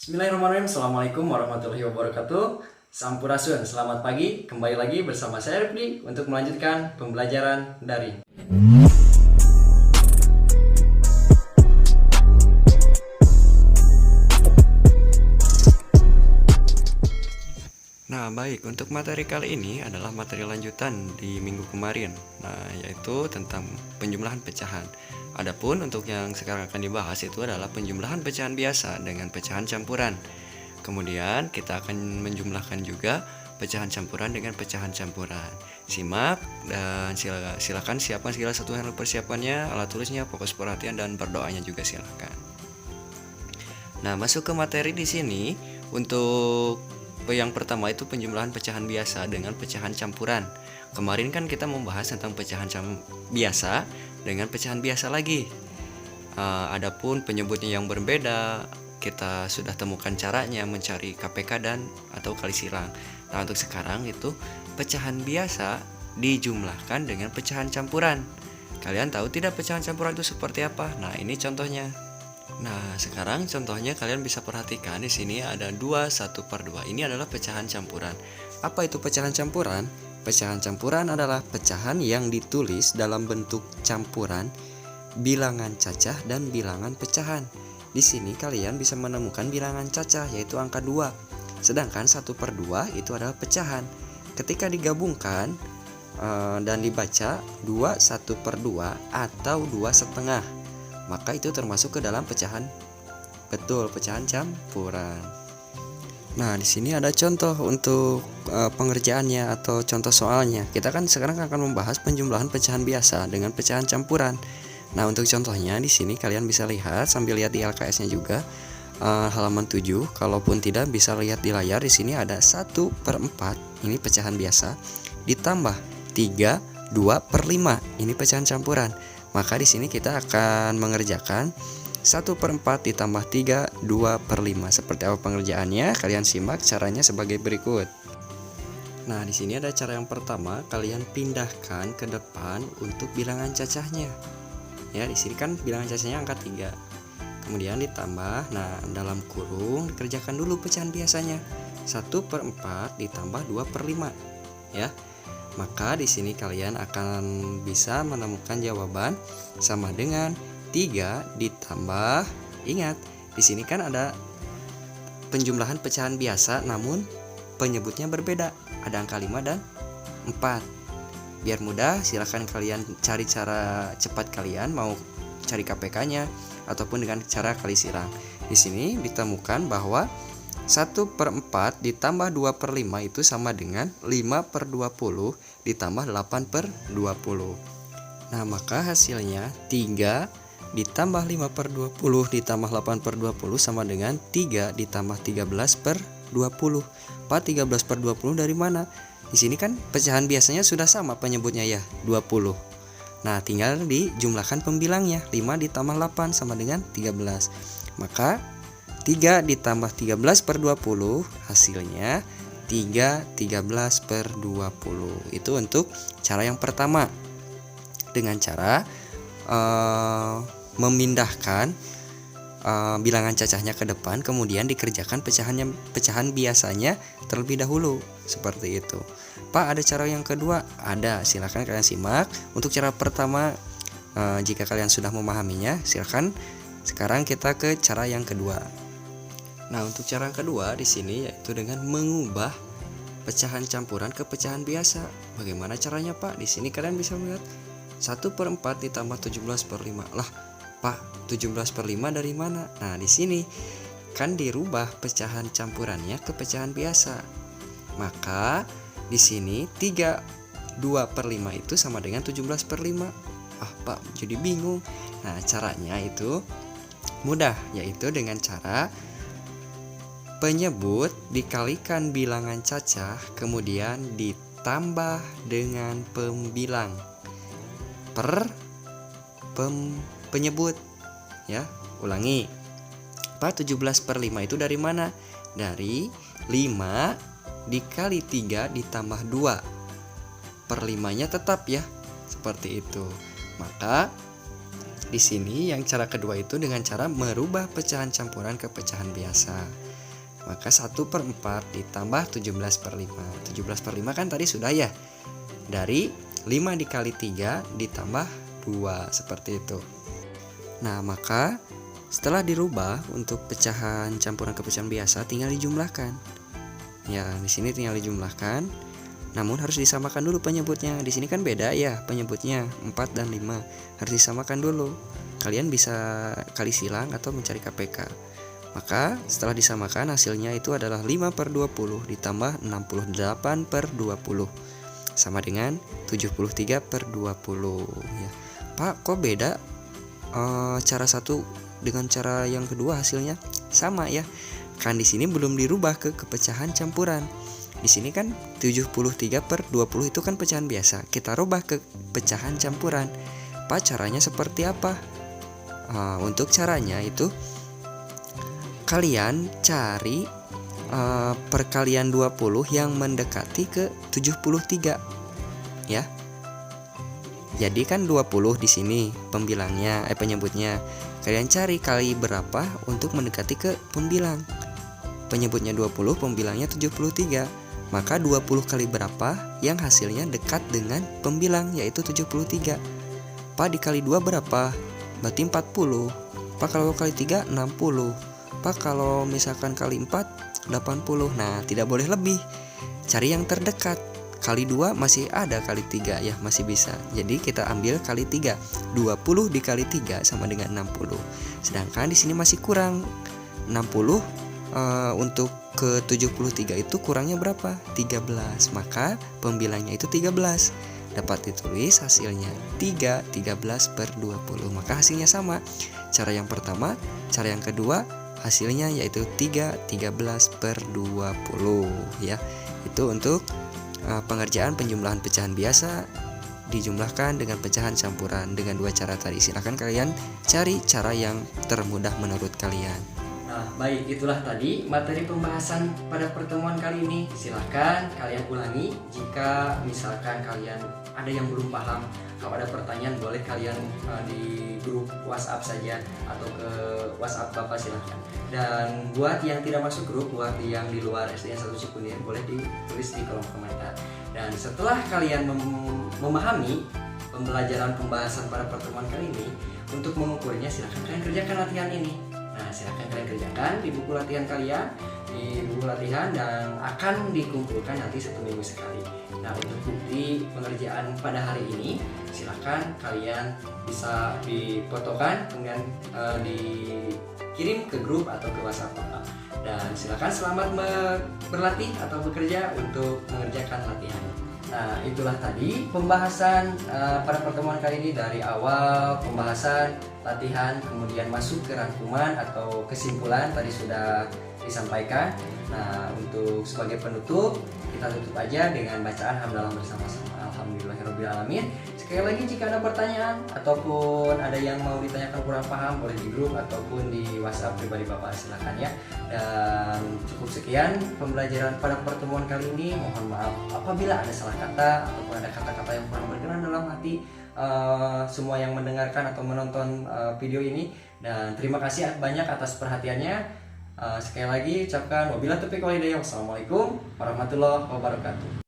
Bismillahirrahmanirrahim. Assalamualaikum warahmatullahi wabarakatuh. Sampurasun, selamat pagi. Kembali lagi bersama saya Rifdi untuk melanjutkan pembelajaran daring. Nah, baik, untuk materi kali ini adalah materi lanjutan di minggu kemarin. Nah, yaitu tentang penjumlahan pecahan. Adapun untuk yang sekarang akan dibahas itu adalah penjumlahan pecahan biasa dengan pecahan campuran. Kemudian kita akan menjumlahkan juga pecahan campuran dengan pecahan campuran. Simak dan silakan siapkan segala satu hal persiapannya, alat tulisnya, fokus perhatian dan berdoanya juga silakan. Nah, masuk ke materi di sini. Untuk yang pertama itu penjumlahan pecahan biasa dengan pecahan campuran. Kemarin kan kita membahas tentang pecahan biasa dengan pecahan biasa lagi. Adapun penyebutnya yang berbeda, kita sudah temukan caranya mencari KPK dan atau kali silang. Nah, untuk sekarang itu pecahan biasa dijumlahkan dengan pecahan campuran. Kalian tahu tidak pecahan campuran itu seperti apa? Nah, ini contohnya. Nah, sekarang contohnya kalian bisa perhatikan di sini ada 2 1/2. Ini adalah pecahan campuran. Apa itu pecahan campuran? Pecahan campuran adalah pecahan yang ditulis dalam bentuk campuran bilangan cacah dan bilangan pecahan. Di sini kalian bisa menemukan bilangan cacah yaitu angka 2. Sedangkan 1/2 itu adalah pecahan. Ketika digabungkan dan dibaca 2 1/2 atau 2,5, maka itu termasuk ke dalam pecahan pecahan campuran. Nah, di sini ada contoh untuk pengerjaannya atau contoh soalnya. Kita kan sekarang akan membahas penjumlahan pecahan biasa dengan pecahan campuran. Nah, untuk contohnya di sini kalian bisa lihat sambil lihat di LKS-nya juga halaman 7. Kalaupun tidak bisa lihat di layar, di sini ada 1/4 ini pecahan biasa ditambah 3 2/5 ini pecahan campuran. Maka di sini kita akan mengerjakan 1/4 ditambah 3 2/5. Seperti apa pengerjaannya? Kalian simak caranya sebagai berikut. Nah, di sini ada cara yang pertama, kalian pindahkan ke depan untuk bilangan cacahnya. Ya, di sini kan bilangan cacahnya angka 3. Kemudian ditambah, nah dalam kurung dikerjakan dulu pecahan biasanya. 1/4 ditambah 2/5. Ya. Maka di sini kalian akan bisa menemukan jawaban sama dengan 3 ditambah, ingat, di sini kan ada penjumlahan pecahan biasa namun penyebutnya berbeda. Ada angka 5 dan 4. Biar mudah, silahkan kalian cari cara cepat kalian, mau cari KPK-nya ataupun dengan cara kali silang. Di sini ditemukan bahwa 1/4 ditambah 2/5 itu sama dengan 5/20 ditambah 8/20. Nah, maka hasilnya 3 ditambah 5/20 ditambah 8/20 sama dengan 3 ditambah 13/20. Pak, 13/20 dari mana? Di sini kan pecahan biasanya sudah sama penyebutnya ya, 20. Nah, tinggal dijumlahkan pembilangnya. 5 ditambah 8 sama dengan 13. Maka 3 ditambah 13/20 hasilnya 3 13/20. Itu untuk cara yang pertama. Dengan cara memindahkan bilangan cacahnya ke depan, kemudian dikerjakan pecahan biasanya terlebih dahulu. Seperti itu. Pak, ada cara yang kedua? Ada, silakan kalian simak. Untuk cara pertama, jika kalian sudah memahaminya, silakan. Sekarang kita ke cara yang kedua. Nah, untuk cara yang kedua di sini yaitu dengan mengubah pecahan campuran ke pecahan biasa. Bagaimana caranya, Pak? Di sini kalian bisa melihat 1/4 ditambah 17/5. Lah, Pak, 17/5 dari mana? Nah, di sini kan dirubah pecahan campurannya ke pecahan biasa. Maka di sini 3 2/5 itu sama dengan 17/5. Ah, Pak, jadi bingung. Nah, caranya itu mudah, yaitu dengan cara penyebut dikalikan bilangan cacah kemudian ditambah dengan pembilang penyebut. Ya, ulangi. Pak, 17/5 itu dari mana? Dari 5 dikali 3 ditambah 2/5-nya tetap ya. Seperti itu. Maka di sini yang cara kedua itu dengan cara merubah pecahan campuran ke pecahan biasa. Maka 1/4 ditambah 17/5. 17/5 kan tadi sudah ya. Dari 5 dikali 3 ditambah 2, seperti itu. Nah, maka setelah dirubah untuk pecahan campuran ke pecahan biasa tinggal dijumlahkan. Ya, di sini tinggal dijumlahkan. Namun harus disamakan dulu penyebutnya. Di sini kan beda ya penyebutnya, 4 dan 5. Harus disamakan dulu. Kalian bisa kali silang atau mencari KPK. Maka setelah disamakan hasilnya itu adalah 5/20 ditambah 68/20 sama dengan 73/20 ya. Pak, kok beda cara satu dengan cara yang kedua hasilnya? Sama ya. Kan di sini belum dirubah ke kepecahan campuran. Di sini kan 73/20 itu kan pecahan biasa. Kita rubah ke pecahan campuran. Pak, caranya seperti apa? Untuk caranya itu kalian cari perkalian 20 yang mendekati ke 73 ya. Jadi kan 20 di sini pembilangnya penyebutnya. Kalian cari kali berapa untuk mendekati ke pembilang. Penyebutnya 20, pembilangnya 73. Maka 20 kali berapa yang hasilnya dekat dengan pembilang yaitu 73. Pak, dikali 2 berapa? Berarti 40. Pak, kalau kali 3 60. Pak, kalau misalkan kali 4 80. Nah, tidak boleh lebih. Cari yang terdekat. Kali 2 masih ada kali 3 ya, masih bisa. Jadi kita ambil kali 3. 20 dikali 3 sama dengan 60. Sedangkan di sini masih kurang 60. Untuk ke 73 itu kurangnya berapa? 13. Maka pembilangnya itu 13. Dapat ditulis hasilnya 13/20. Maka hasilnya sama. Cara yang pertama, cara yang kedua hasilnya yaitu 13/20 ya. Itu untuk pengerjaan penjumlahan pecahan biasa dijumlahkan dengan pecahan campuran dengan dua cara tadi. Silakan kalian cari cara yang termudah menurut kalian. Nah, baik, itulah tadi materi pembahasan pada pertemuan kali ini. Silahkan kalian ulangi jika misalkan kalian ada yang belum paham. Kalau ada pertanyaan boleh kalian di grup WhatsApp saja atau ke WhatsApp Bapak, silahkan. Dan buat yang tidak masuk grup, buat yang di luar SDN 1 Cikunir, boleh ditulis di kolom komentar. Dan setelah kalian memahami pembelajaran pembahasan pada pertemuan kali ini, untuk mengukurnya silahkan kalian kerjakan latihan ini. Nah, silahkan kalian kerjakan di buku latihan kalian, di buku latihan, dan akan dikumpulkan nanti 1 minggu sekali. Nah, untuk bukti pengerjaan pada hari ini, silahkan kalian bisa difotokan kemudian dikirim ke grup atau ke WhatsApp Bapak. Dan silahkan selamat berlatih atau bekerja untuk mengerjakan latihan. Nah, itulah tadi pembahasan pada pertemuan kali ini, dari awal pembahasan, latihan, kemudian masuk ke rangkuman atau kesimpulan tadi sudah disampaikan. Nah, untuk sebagai penutup, kita tutup aja dengan bacaan hamdalah bersama-sama. Alhamdulillahirobbilalamin. Sekali lagi, jika ada pertanyaan ataupun ada yang mau ditanyakan kurang paham, boleh di grup ataupun di WhatsApp pribadi Bapak, silakan ya. Dan cukup sekian pembelajaran pada pertemuan kali ini. Mohon maaf apabila ada salah kata ataupun ada kata-kata yang kurang berkenan dalam hati semua yang mendengarkan atau menonton video ini. Dan terima kasih banyak atas perhatiannya. Sekali lagi ucapkan wabillahi taufiq wal hidayah. Wassalamualaikum warahmatullahi wabarakatuh.